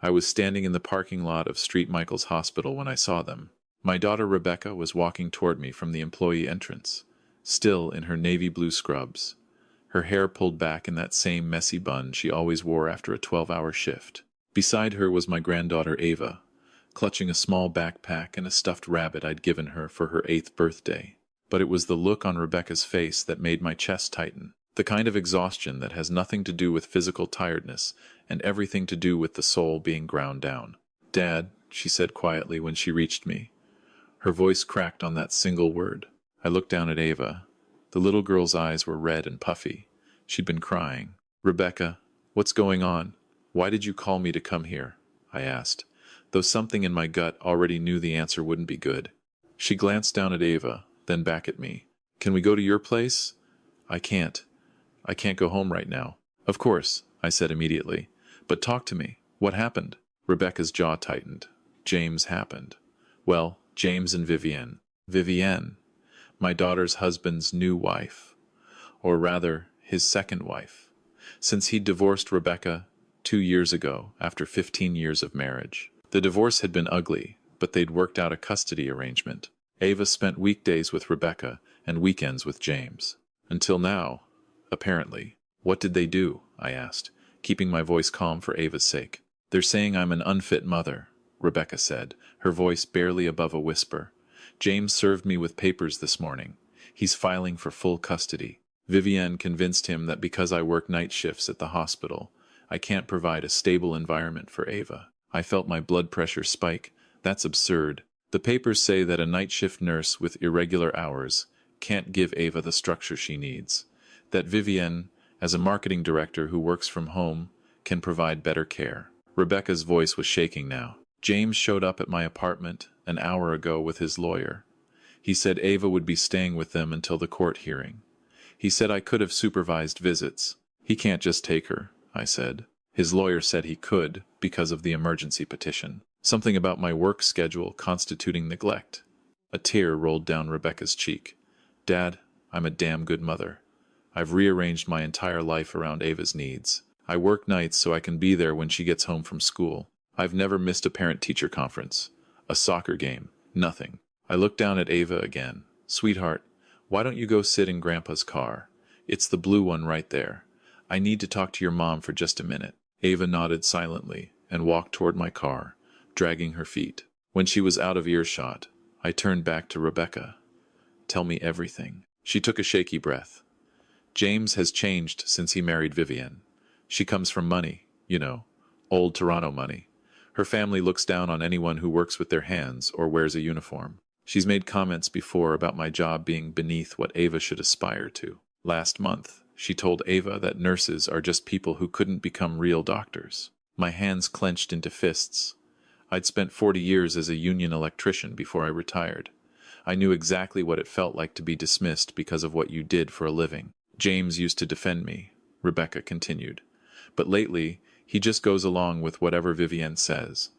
I was standing in the parking lot of St. Michael's Hospital when I saw them. My daughter Rebecca was walking toward me from the employee entrance, still in her navy blue scrubs, her hair pulled back in that same messy bun she always wore after a 12-hour shift. Beside her was my granddaughter Ava, clutching a small backpack and a stuffed rabbit I'd given her for her 8th birthday. But it was the look on Rebecca's face that made my chest tighten, the kind of exhaustion that has nothing to do with physical tiredness and everything to do with the soul being ground down. "Dad," she said quietly when she reached me. Her voice cracked on that single word. I looked down at Ava. The little girl's eyes were red and puffy. She'd been crying. "Rebecca, what's going on? Why did you call me to come here?" I asked, though something in my gut already knew the answer wouldn't be good. She glanced down at Ava, then back at me. "Can we go to your place?" I can't go home right now." "Of course," I said immediately. "But talk to me. What happened?" Rebecca's jaw tightened. James happened. Well, James and Vivienne. Vivienne, my daughter's husband's new wife. Or rather, his second wife. Since he'd divorced Rebecca 2 years ago, after 15 years of marriage. The divorce had been ugly, but they'd worked out a custody arrangement. Ava spent weekdays with Rebecca and weekends with James. Until now, apparently. "What did they do?" I asked, keeping my voice calm for Ava's sake. "They're saying I'm an unfit mother," Rebecca said, her voice barely above a whisper. "James served me with papers this morning. He's filing for full custody. Vivienne convinced him that because I work night shifts at the hospital, I can't provide a stable environment for Ava." I felt my blood pressure spike. That's absurd. The papers say that a night shift nurse with irregular hours can't give Ava the structure she needs. That Vivienne, as a marketing director who works from home, can provide better care. Rebecca's voice was shaking now. "James showed up at my apartment an hour ago with his lawyer. He said Ava would be staying with them until the court hearing. He said I could have supervised visits. He can't just take her," I said. "His lawyer said he could, because of the emergency petition. Something about my work schedule constituting neglect." A tear rolled down Rebecca's cheek. "Dad, I'm a damn good mother. I've rearranged my entire life around Ava's needs. I work nights so I can be there when she gets home from school. I've never missed a parent-teacher conference, a soccer game, nothing." I looked down at Ava again. "Sweetheart, why don't you go sit in Grandpa's car? It's the blue one right there. I need to talk to your mom for just a minute." Ava nodded silently and walked toward my car, dragging her feet. When she was out of earshot, I turned back to Rebecca. "Tell me everything." She took a shaky breath. "James has changed since he married Vivienne. She comes from money, you know, old Toronto money. Her family looks down on anyone who works with their hands or wears a uniform. She's made comments before about my job being beneath what Ava should aspire to. Last month, she told Ava that nurses are just people who couldn't become real doctors." My hands clenched into fists. I'd spent 40 years as a union electrician before I retired. I knew exactly what it felt like to be dismissed because of what you did for a living. "James used to defend me," Rebecca continued. "But lately, he just goes along with whatever Vivienne says.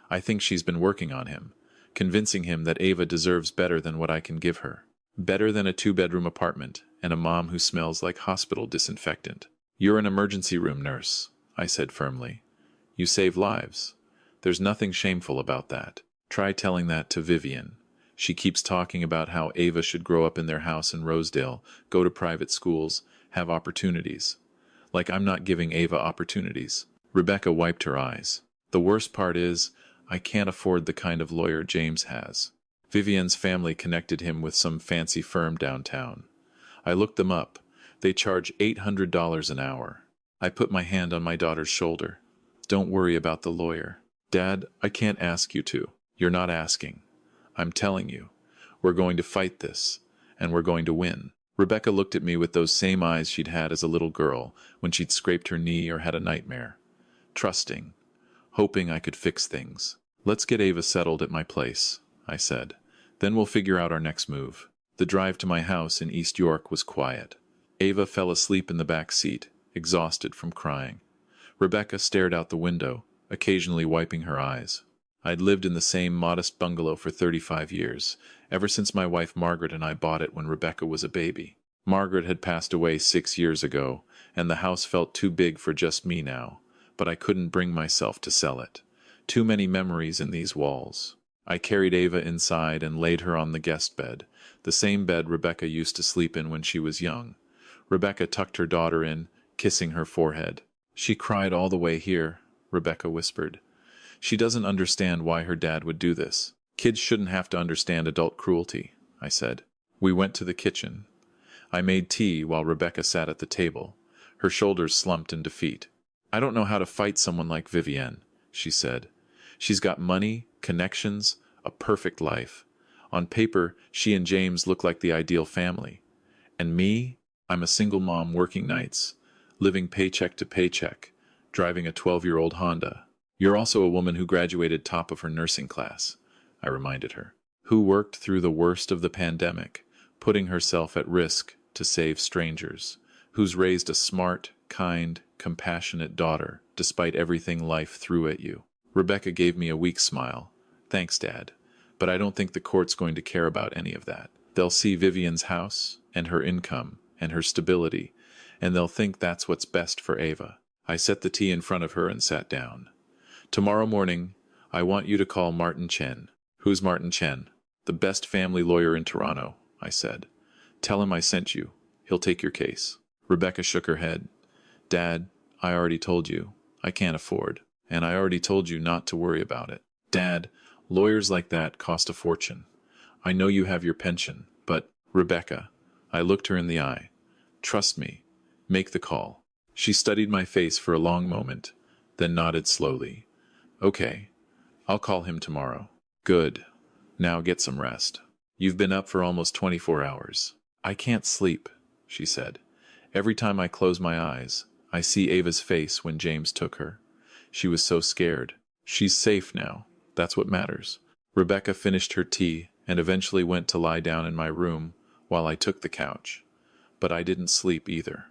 I think she's been working on him, convincing him that Ava deserves better than what I can give her. Better than a 2-bedroom apartment and a mom who smells like hospital disinfectant." "You're an emergency room nurse," I said firmly. "You save lives. There's nothing shameful about that. Try telling that to Vivienne. She keeps talking about how Ava should grow up in their house in Rosedale, go to private schools, have opportunities. Like I'm not giving Ava opportunities." Rebecca wiped her eyes. "The worst part is, I can't afford the kind of lawyer James has. Vivienne's family connected him with some fancy firm downtown. I looked them up. They charge $800 an hour." I put my hand on my daughter's shoulder. "Don't worry about the lawyer." "Dad, I can't ask you to." "You're not asking. I'm telling you. We're going to fight this, and we're going to win." Rebecca looked at me with those same eyes she'd had as a little girl when she'd scraped her knee or had a nightmare. Trusting, hoping I could fix things. "Let's get Ava settled at my place," I said. "Then we'll figure out our next move." The drive to my house in East York was quiet. Ava fell asleep in the back seat, exhausted from crying. Rebecca stared out the window, occasionally wiping her eyes. I'd lived in the same modest bungalow for 35 years, ever since my wife Margaret and I bought it when Rebecca was a baby. Margaret had passed away 6 years ago, and the house felt too big for just me now, but I couldn't bring myself to sell it. Too many memories in these walls. I carried Ava inside and laid her on the guest bed, the same bed Rebecca used to sleep in when she was young. Rebecca tucked her daughter in, kissing her forehead. She cried all the way here, Rebecca whispered. She doesn't understand why her dad would do this. Kids shouldn't have to understand adult cruelty, I said. We went to the kitchen. I made tea while Rebecca sat at the table, her shoulders slumped in defeat. I don't know how to fight someone like Vivienne, she said. She's got money, connections, a perfect life. On paper, she and James look like the ideal family. And me? I'm a single mom working nights, living paycheck to paycheck, driving a 12-year-old Honda. You're also a woman who graduated top of her nursing class, I reminded her, who worked through the worst of the pandemic, putting herself at risk to save strangers, who's raised a smart, kind, compassionate daughter despite everything life threw at you. Rebecca gave me a weak smile. Thanks, Dad. But I don't think the court's going to care about any of that. They'll see Vivian's house and her income and her stability, and they'll think that's what's best for Ava. I set the tea in front of her and sat down. Tomorrow morning, I want you to call Martin Chen. Who's Martin Chen? The best family lawyer in Toronto, I said. Tell him I sent you. He'll take your case. Rebecca shook her head. Dad, I already told you. I can't afford. And I already told you not to worry about it. Dad, lawyers like that cost a fortune. I know you have your pension, but, Rebecca, I looked her in the eye. Trust me. Make the call. She studied my face for a long moment, then nodded slowly. Okay, I'll call him tomorrow. Good. Now get some rest. You've been up for almost 24 hours. I can't sleep, she said. Every time I close my eyes, I see Ava's face when James took her. She was so scared. She's safe now. That's what matters. Rebecca finished her tea and eventually went to lie down in my room while I took the couch. But I didn't sleep either.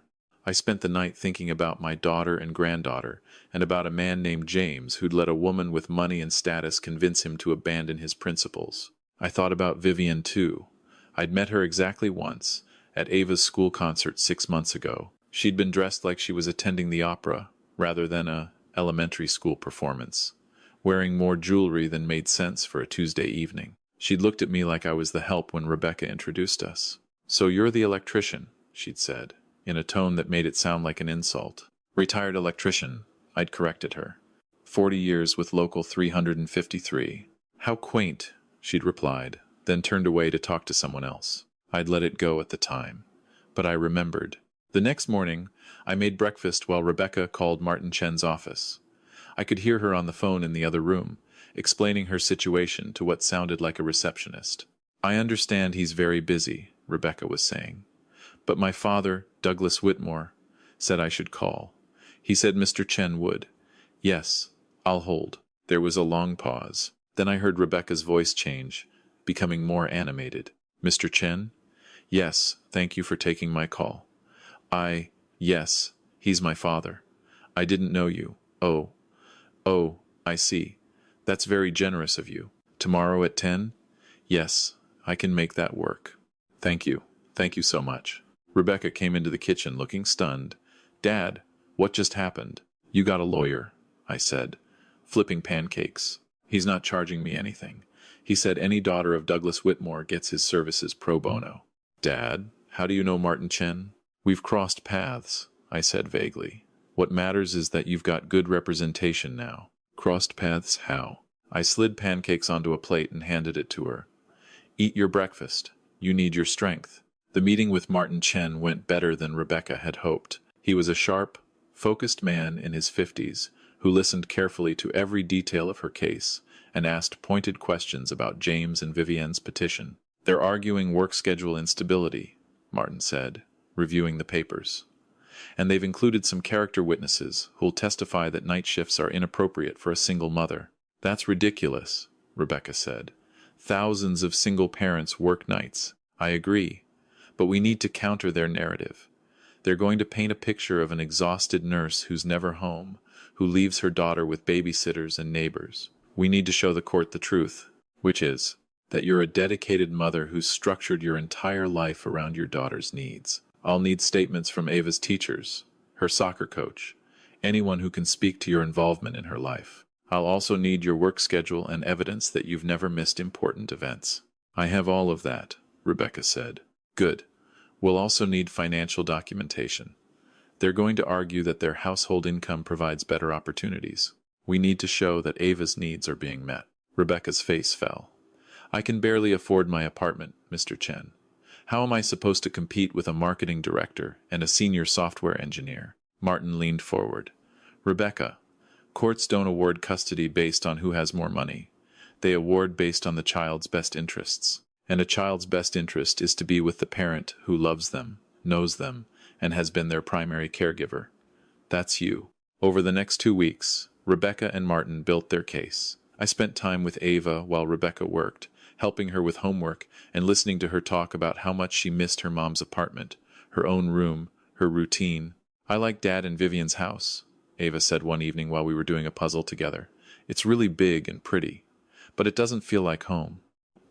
I spent the night thinking about my daughter and granddaughter, and about a man named James who'd let a woman with money and status convince him to abandon his principles. I thought about Vivienne too. I'd met her exactly once, at Ava's school concert 6 months ago. She'd been dressed like she was attending the opera, rather than a elementary school performance, wearing more jewelry than made sense for a Tuesday evening. She'd looked at me like I was the help when Rebecca introduced us. So you're the electrician, she'd said, in a tone that made it sound like an insult. Retired electrician, I'd corrected her. 40 years with Local 353. How quaint, she'd replied, then turned away to talk to someone else. I'd let it go at the time. But I remembered. The next morning, I made breakfast while Rebecca called Martin Chen's office. I could hear her on the phone in the other room, explaining her situation to what sounded like a receptionist. I understand he's very busy, Rebecca was saying. But my father, Douglas Whitmore, said I should call. He said Mr. Chen would. Yes, I'll hold. There was a long pause. Then I heard Rebecca's voice change, becoming more animated. Mr. Chen? Yes, thank you for taking my call. Yes, he's my father. I didn't know you. Oh, I see. That's very generous of you. Tomorrow at 10? Yes, I can make that work. Thank you so much. Rebecca came into the kitchen looking stunned. Dad, what just happened? You got a lawyer, I said, flipping pancakes. He's not charging me anything. He said any daughter of Douglas Whitmore gets his services pro bono. Dad, how do you know Martin Chen? We've crossed paths, I said vaguely. What matters is that you've got good representation now. Crossed paths how? I slid pancakes onto a plate and handed it to her. Eat your breakfast. You need your strength. The meeting with Martin Chen went better than Rebecca had hoped. He was a sharp, focused man in his 50s who listened carefully to every detail of her case and asked pointed questions about James and Vivienne's petition. They're arguing work schedule instability, Martin said, reviewing the papers. And they've included some character witnesses who'll testify that night shifts are inappropriate for a single mother. That's ridiculous, Rebecca said. Thousands of single parents work nights. I agree. But we need to counter their narrative. They're going to paint a picture of an exhausted nurse who's never home, who leaves her daughter with babysitters and neighbors. We need to show the court the truth, which is that you're a dedicated mother who's structured your entire life around your daughter's needs. I'll need statements from Ava's teachers, her soccer coach, anyone who can speak to your involvement in her life. I'll also need your work schedule and evidence that you've never missed important events. I have all of that, Rebecca said. Good. We'll also need financial documentation. They're going to argue that their household income provides better opportunities. We need to show that Ava's needs are being met. Rebecca's face fell. I can barely afford my apartment, Mr. Chen. How am I supposed to compete with a marketing director and a senior software engineer? Martin leaned forward. Rebecca, courts don't award custody based on who has more money. They award based on the child's best interests. And a child's best interest is to be with the parent who loves them, knows them, and has been their primary caregiver. That's you. Over the next 2 weeks, Rebecca and Martin built their case. I spent time with Ava while Rebecca worked, helping her with homework and listening to her talk about how much she missed her mom's apartment, her own room, her routine. I like Dad and Vivian's house, Ava said one evening while we were doing a puzzle together. It's really big and pretty, but it doesn't feel like home.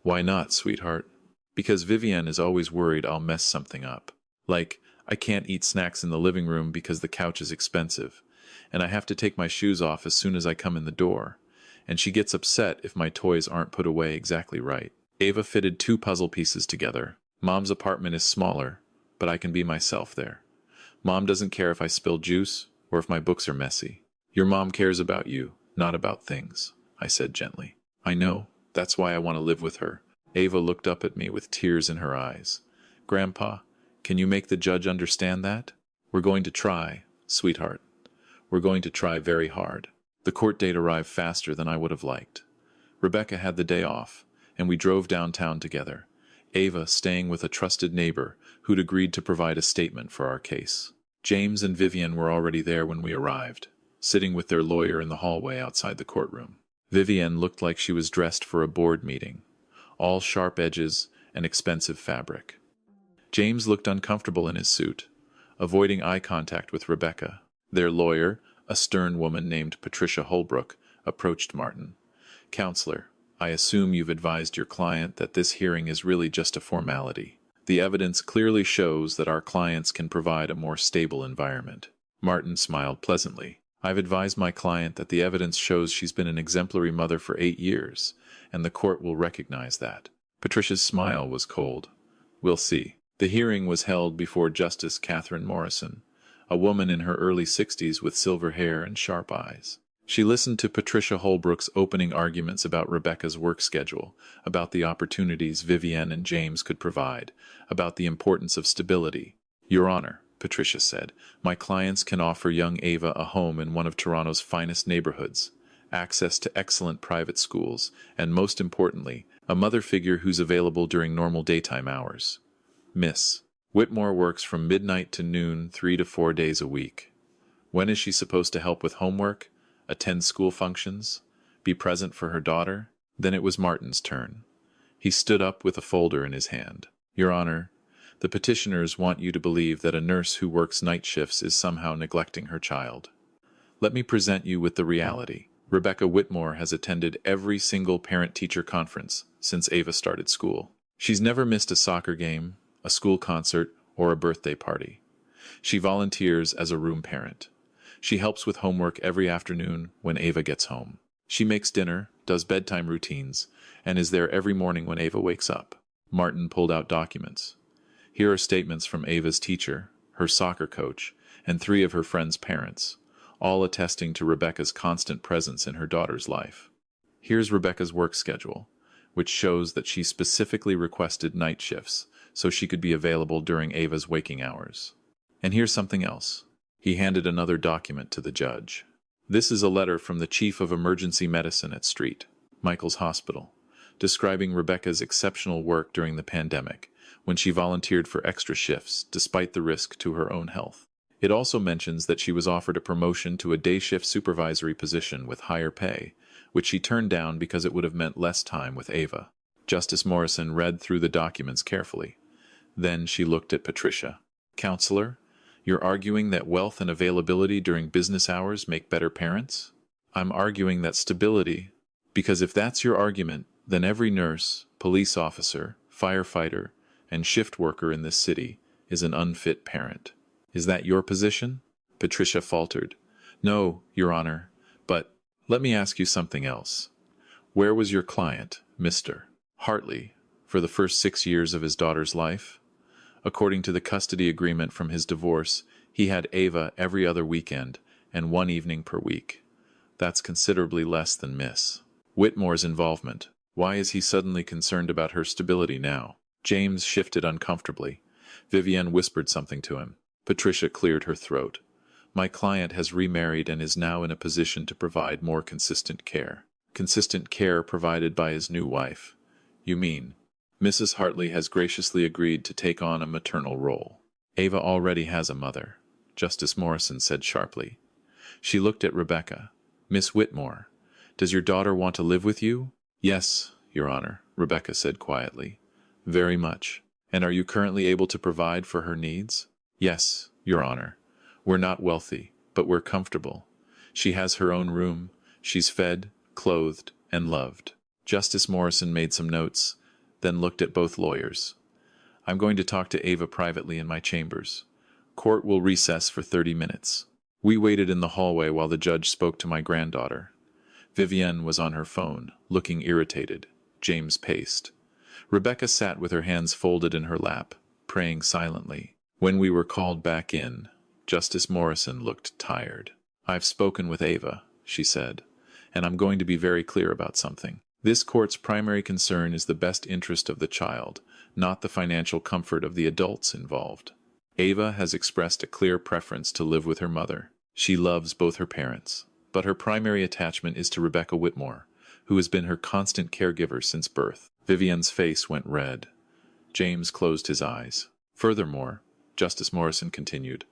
Why not, sweetheart? Because Vivian is always worried I'll mess something up. Like, I can't eat snacks in the living room because the couch is expensive, and I have to take my shoes off as soon as I come in the door, and she gets upset if my toys aren't put away exactly right. Ava fitted 2 puzzle pieces together. Mom's apartment is smaller, but I can be myself there. Mom doesn't care if I spill juice or if my books are messy. Your mom cares about you, not about things, I said gently. I know. That's why I want to live with her. Ava looked up at me with tears in her eyes. Grandpa, can you make the judge understand that? We're going to try, sweetheart. We're going to try very hard. The court date arrived faster than I would have liked. Rebecca had the day off, and we drove downtown together, Ava staying with a trusted neighbor who'd agreed to provide a statement for our case. James and Vivian were already there when we arrived, sitting with their lawyer in the hallway outside the courtroom. Vivian looked like she was dressed for a board meeting, all sharp edges and expensive fabric. James looked uncomfortable in his suit, avoiding eye contact with Rebecca. Their lawyer, a stern woman named Patricia Holbrook, approached Martin. Counselor, I assume you've advised your client that this hearing is really just a formality. The evidence clearly shows that our clients can provide a more stable environment. Martin smiled pleasantly. I've advised my client that the evidence shows she's been an exemplary mother for 8 years, and the court will recognize that. Patricia's smile was cold. We'll see. The hearing was held before Justice Catherine Morrison, a woman in her early 60s with silver hair and sharp eyes. She listened to Patricia Holbrook's opening arguments about Rebecca's work schedule, about the opportunities Vivian and James could provide, about the importance of stability. Your Honor, Patricia said, my clients can offer young Ava a home in one of Toronto's finest neighborhoods, access to excellent private schools, and most importantly, a mother figure who's available during normal daytime hours. Miss Whitmore works from midnight to noon 3 to 4 days a week. When is she supposed to help with homework, attend school functions, be present for her daughter? Then it was Martin's turn. He stood up with a folder in his hand. Your Honor, the petitioners want you to believe that a nurse who works night shifts is somehow neglecting her child. Let me present you with the reality. Rebecca Whitmore has attended every single parent-teacher conference since Ava started school. She's never missed a soccer game, a school concert, or a birthday party. She volunteers as a room parent. She helps with homework every afternoon when Ava gets home. She makes dinner, does bedtime routines, and is there every morning when Ava wakes up. Martin pulled out documents. Here are statements from Ava's teacher, her soccer coach, and 3 of her friends' parents, all attesting to Rebecca's constant presence in her daughter's life. Here's Rebecca's work schedule, which shows that she specifically requested night shifts so she could be available during Ava's waking hours. And here's something else. He handed another document to the judge. This is a letter from the Chief of Emergency Medicine at St. Michael's Hospital, describing Rebecca's exceptional work during the pandemic, when she volunteered for extra shifts despite the risk to her own health. It also mentions that she was offered a promotion to a day shift supervisory position with higher pay, which she turned down because it would have meant less time with Ava. Justice Morrison read through the documents carefully. Then she looked at Patricia. Counselor, you're arguing that wealth and availability during business hours make better parents? I'm arguing that stability, because if that's your argument, then every nurse, police officer, firefighter, and shift worker in this city is an unfit parent. Is that your position? Patricia faltered. No, Your Honor, but Let me ask you something else. Where was your client, Mr. Hartley, for the first 6 years of his daughter's life? According to the custody agreement from his divorce, he had Ava every other weekend and one evening per week. That's considerably less than Miss Whitmore's involvement. Why is he suddenly concerned about her stability now? James shifted uncomfortably. Vivienne whispered something to him. Patricia cleared her throat. My client has remarried and is now in a position to provide more consistent care. Consistent care provided by his new wife. You mean, Mrs. Hartley has graciously agreed to take on a maternal role. Ava already has a mother, Justice Morrison said sharply. She looked at Rebecca. Miss Whitmore, does your daughter want to live with you? Yes, Your Honor, Rebecca said quietly. Very much. And are you currently able to provide for her needs? Yes, Your Honor. We're not wealthy, but we're comfortable. She has her own room. She's fed, clothed, and loved. Justice Morrison made some notes, then looked at both lawyers. I'm going to talk to Ava privately in my chambers. Court will recess for 30 minutes. We waited in the hallway while the judge spoke to my granddaughter. Vivienne was on her phone, looking irritated. James paced. Rebecca sat with her hands folded in her lap, praying silently. When we were called back in, Justice Morrison looked tired. I've spoken with Ava, she said, and I'm going to be very clear about something. This court's primary concern is the best interest of the child, not the financial comfort of the adults involved. Ava has expressed a clear preference to live with her mother. She loves both her parents, but her primary attachment is to Rebecca Whitmore, who has been her constant caregiver since birth. Vivienne's face went red. James closed his eyes. Furthermore, Justice Morrison continued,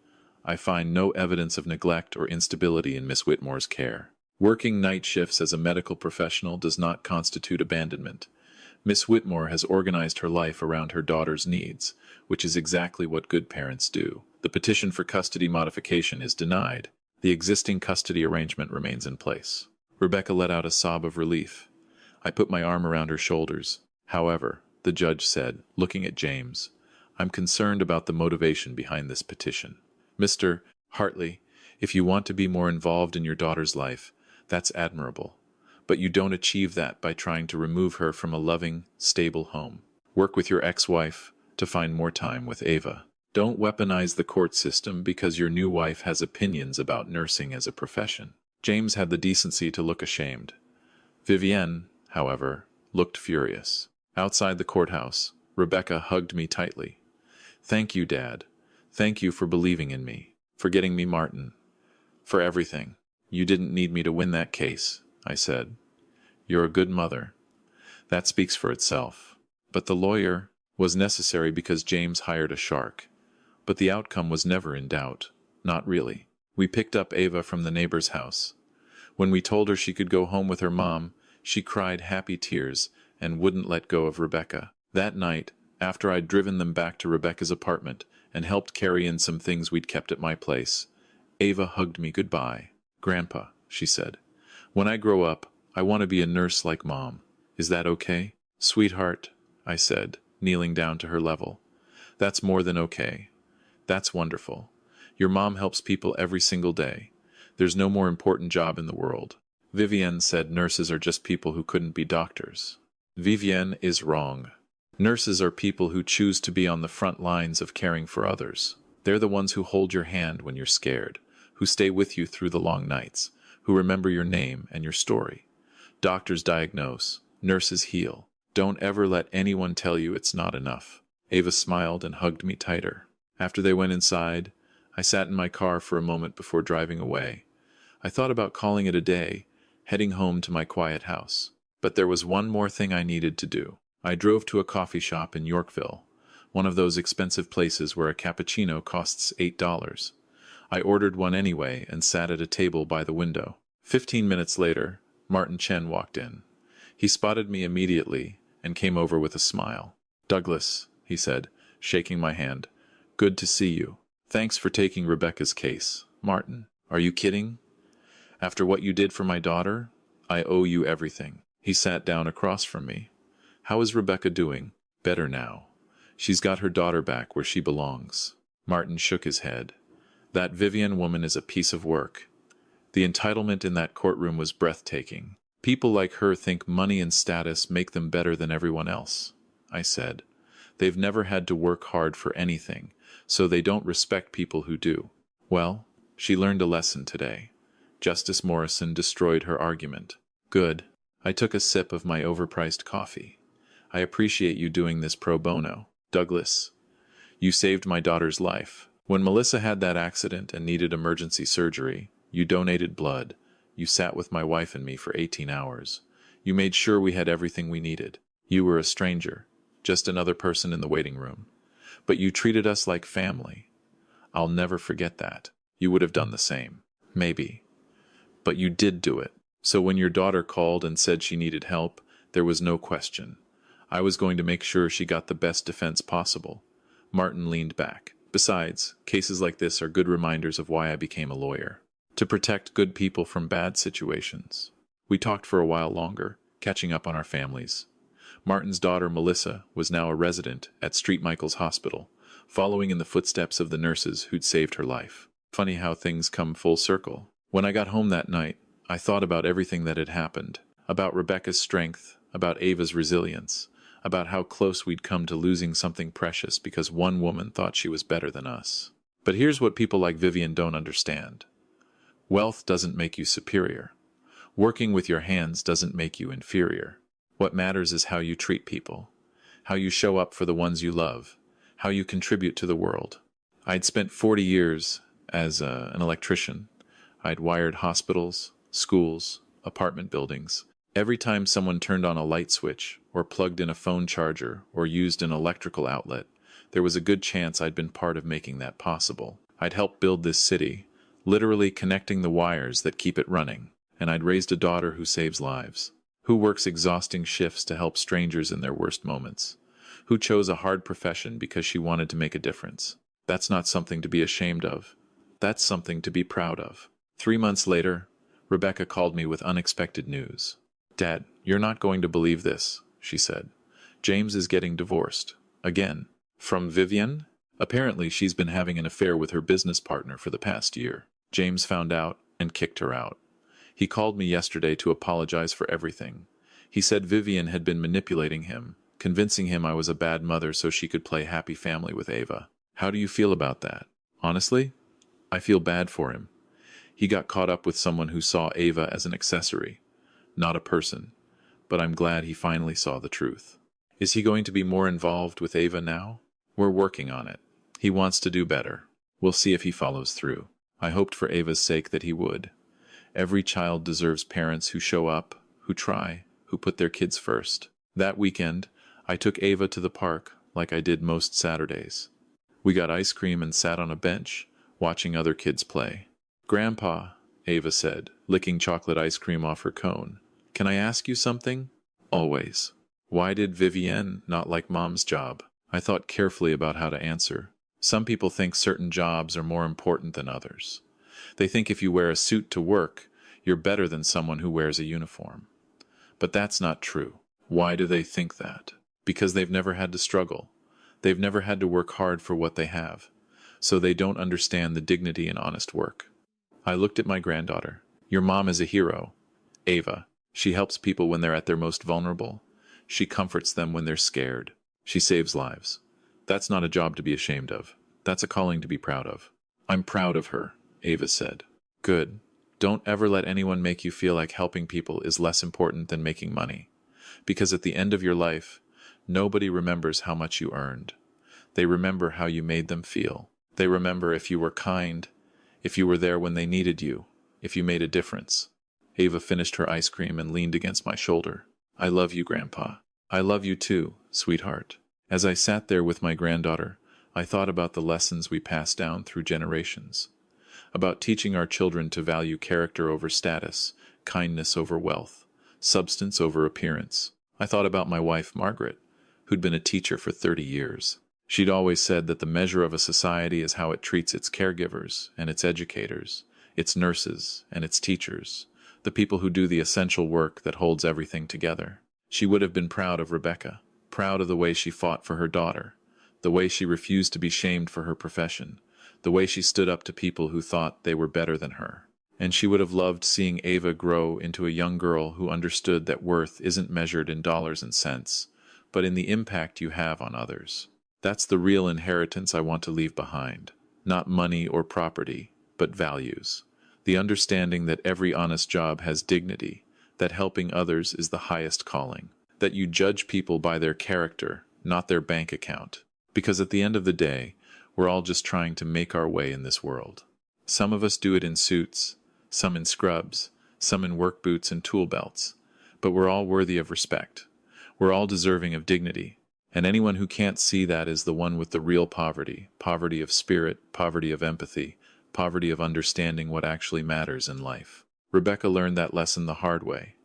I find no evidence of neglect or instability in Miss Whitmore's care. Working night shifts as a medical professional does not constitute abandonment. Miss Whitmore has organized her life around her daughter's needs, which is exactly what good parents do. The petition for custody modification is denied. The existing custody arrangement remains in place. Rebecca let out a sob of relief. I put my arm around her shoulders. However, the judge said, looking at James, I'm concerned about the motivation behind this petition. Mr. Hartley, if you want to be more involved in your daughter's life, that's admirable. But you don't achieve that by trying to remove her from a loving, stable home. Work with your ex-wife to find more time with Ava. Don't weaponize the court system because your new wife has opinions about nursing as a profession. James had the decency to look ashamed. Vivienne, however, looked furious. Outside the courthouse, Rebecca hugged me tightly. Thank you, Dad. Thank you for believing in me, for getting me Martin, for everything. You didn't need me to win that case, I said. You're a good mother. That speaks for itself. But the lawyer was necessary because James hired a shark. But the outcome was never in doubt. Not really. We picked up Ava from the neighbor's house. When we told her she could go home with her mom, she cried happy tears and wouldn't let go of Rebecca. That night, after I'd driven them back to Rebecca's apartment and helped carry in some things we'd kept at my place, Ava hugged me goodbye. Grandpa, she said, when I grow up, I want to be a nurse like Mom. Is that okay? Sweetheart, I said, kneeling down to her level. That's more than okay. That's wonderful. Your mom helps people every single day. There's no more important job in the world. Vivienne said nurses are just people who couldn't be doctors. Vivienne is wrong. Nurses are people who choose to be on the front lines of caring for others. They're the ones who hold your hand when you're scared, who stay with you through the long nights, who remember your name and your story. Doctors diagnose, nurses heal. Don't ever let anyone tell you it's not enough. Ava smiled and hugged me tighter. After they went inside, I sat in my car for a moment before driving away. I thought about calling it a day, heading home to my quiet house. But there was one more thing I needed to do. I drove to a coffee shop in Yorkville, one of those expensive places where a cappuccino costs $8. I ordered one anyway and sat at a table by the window. 15 minutes later, Martin Chen walked in. He spotted me immediately and came over with a smile. Douglas, he said, shaking my hand. Good to see you. Thanks for taking Rebecca's case. Martin, are you kidding? After what you did for my daughter, I owe you everything. He sat down across from me. How is Rebecca doing? Better now. She's got her daughter back where she belongs. Martin shook his head. That Vivienne woman is a piece of work. The entitlement in that courtroom was breathtaking. People like her think money and status make them better than everyone else, I said. They've never had to work hard for anything, so they don't respect people who do. Well, she learned a lesson today. Justice Morrison destroyed her argument. Good. I took a sip of my overpriced coffee. I appreciate you doing this pro bono. Douglas, you saved my daughter's life. When Melissa had that accident and needed emergency surgery, you donated blood. You sat with my wife and me for 18 hours. You made sure we had everything we needed. You were a stranger, just another person in the waiting room. But you treated us like family. I'll never forget that. You would have done the same. Maybe. But you did do it. So when your daughter called and said she needed help, there was no question. I was going to make sure she got the best defense possible. Martin leaned back. Besides, cases like this are good reminders of why I became a lawyer. To protect good people from bad situations. We talked for a while longer, catching up on our families. Martin's daughter, Melissa, was now a resident at St. Michael's Hospital, following in the footsteps of the nurses who'd saved her life. Funny how things come full circle. When I got home that night, I thought about everything that had happened, about Rebecca's strength, about Ava's resilience, about how close we'd come to losing something precious because one woman thought she was better than us. But here's what people like Vivian don't understand. Wealth doesn't make you superior. Working with your hands doesn't make you inferior. What matters is how you treat people, how you show up for the ones you love, how you contribute to the world. I'd spent 40 years as an electrician. I'd wired hospitals, schools, apartment buildings. Every time someone turned on a light switch, or plugged in a phone charger, or used an electrical outlet, there was a good chance I'd been part of making that possible. I'd helped build this city, literally connecting the wires that keep it running, and I'd raised a daughter who saves lives, who works exhausting shifts to help strangers in their worst moments, who chose a hard profession because she wanted to make a difference. That's not something to be ashamed of. That's something to be proud of. 3 months later, Rebecca called me with unexpected news. Dad, you're not going to believe this, she said. James is getting divorced. Again. From Vivian? Apparently she's been having an affair with her business partner for the past year. James found out and kicked her out. He called me yesterday to apologize for everything. He said Vivian had been manipulating him, convincing him I was a bad mother so she could play happy family with Ava. How do you feel about that? Honestly, I feel bad for him. He got caught up with someone who saw Ava as an accessory, not a person, but I'm glad he finally saw the truth. Is he going to be more involved with Ava now? We're working on it. He wants to do better. We'll see if he follows through. I hoped for Ava's sake that he would. Every child deserves parents who show up, who try, who put their kids first. That weekend, I took Ava to the park like I did most Saturdays. We got ice cream and sat on a bench, watching other kids play. Grandpa, Ava said, licking chocolate ice cream off her cone. Can I ask you something? Always. Why did Vivienne not like Mom's job? I thought carefully about how to answer. Some people think certain jobs are more important than others. They think if you wear a suit to work, you're better than someone who wears a uniform. But that's not true. Why do they think that? Because they've never had to struggle. They've never had to work hard for what they have. So they don't understand the dignity in honest work. I looked at my granddaughter. Your mom is a hero. Ava. She helps people when they're at their most vulnerable. She comforts them when they're scared. She saves lives. That's not a job to be ashamed of. That's a calling to be proud of. I'm proud of her, Ava said. Good. Don't ever let anyone make you feel like helping people is less important than making money. Because at the end of your life, nobody remembers how much you earned. They remember how you made them feel. They remember if you were kind, if you were there when they needed you, if you made a difference. Ava finished her ice cream and leaned against my shoulder. I love you, Grandpa. I love you too, sweetheart. As I sat there with my granddaughter, I thought about the lessons we pass down through generations. About teaching our children to value character over status, kindness over wealth, substance over appearance. I thought about my wife, Margaret, who'd been a teacher for 30 years. She'd always said that the measure of a society is how it treats its caregivers and its educators, its nurses and its teachers, the people who do the essential work that holds everything together. She would have been proud of Rebecca, proud of the way she fought for her daughter, the way she refused to be shamed for her profession, the way she stood up to people who thought they were better than her. And she would have loved seeing Ava grow into a young girl who understood that worth isn't measured in dollars and cents, but in the impact you have on others. That's the real inheritance I want to leave behind. Not money or property, but values. The understanding that every honest job has dignity, that helping others is the highest calling, that you judge people by their character, not their bank account. Because at the end of the day, we're all just trying to make our way in this world. Some of us do it in suits, some in scrubs, some in work boots and tool belts, but we're all worthy of respect. We're all deserving of dignity, and anyone who can't see that is the one with the real poverty, poverty of spirit, poverty of empathy, poverty of understanding what actually matters in life. Rebecca learned that lesson the hard way,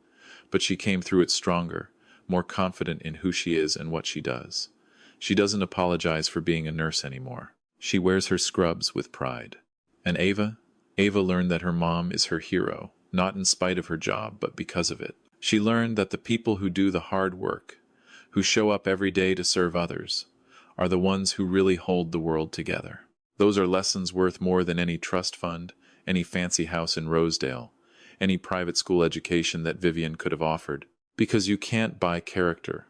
but she came through it stronger, more confident in who she is and what she does. She doesn't apologize for being a nurse anymore. She wears her scrubs with pride. And Ava learned that her mom is her hero, not in spite of her job, but because of it. She learned that the people who do the hard work, who show up every day to serve others, are the ones who really hold the world together. Those are lessons worth more than any trust fund, any fancy house in Rosedale, any private school education that Vivian could have offered. Because you can't buy character.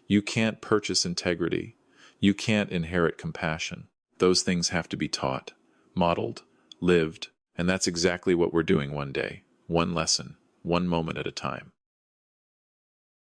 You can't purchase integrity. You can't inherit compassion. Those things have to be taught, modeled, lived, and that's exactly what we're doing one day, one lesson, one moment at a time.